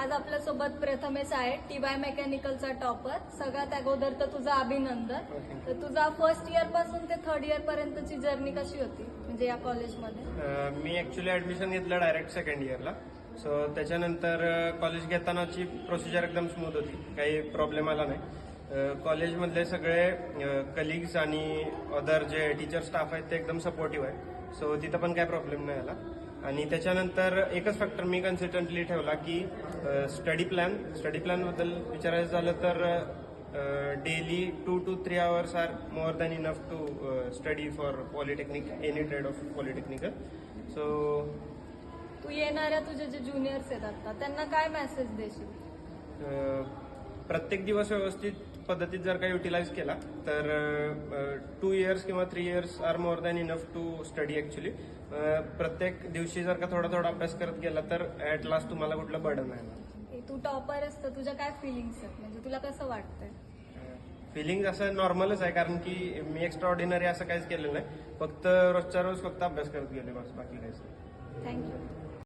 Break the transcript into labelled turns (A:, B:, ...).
A: आज आपल्यासोबत प्रथमेश आहे, TY मेकॅनिकलचा टॉपर. सगळ्यात अगोदर तर तुझं अभिनंदन. तर तुझा फर्स्ट इयर पासून ते थर्ड इयर पर्यंतची जर्नी कशी होती म्हणजे या कॉलेजमध्ये?
B: मी ऍक्च्युली ऍडमिशन घेतलं डायरेक्ट सेकंड इयरला. सो त्याच्यानंतर कॉलेज घेतानाची प्रोसिजर एकदम स्मूथ होती, काही प्रॉब्लेम आला नाही. कॉलेजमधले सगळे कलिग्स आणि अदर जे टीचर स्टाफ आहेत ते एकदम सपोर्टिव्ह आहे. सो तिथं पण काही प्रॉब्लेम नाही आला. आणि त्याच्यानंतर एकच फॅक्टर मी कन्सिस्टंटली ठेवला की स्टडी प्लॅन बद्दल विचारायचं झालं तर daily 2 to 3 hours are more than enough to study for polytechnic, any trade of polytechnical. So
A: तू येणाऱ्या तुझे जे ज्युनियर्स आहेत आता त्यांना काय मेसेज देशील?
B: प्रत्येक दिवस व्यवस्थित पद्धतीत जर का युटिलाइज केला तर 2 years किंवा 3 years or more than enough to study actually. प्रत्येक दिवशी जर का थोडा थोडा अभ्यास करत गेला तर ऍट लास्ट तुम्हाला कुठलं बर्डन नाही.
A: तू टॉपर आहेस तर तुझ्या काय फिलिंग्स आहेत, म्हणजे तुला कसं वाटतंय?
B: फिलिंग असं नॉर्मलच आहे, कारण की मी एक्स्ट्रा ऑर्डिनरी असं काहीच केलेलं नाही. फक्त रोजच्या रोज फक्त अभ्यास करत गेले बस, बाकी काहीच नाही.
A: थँक्यू.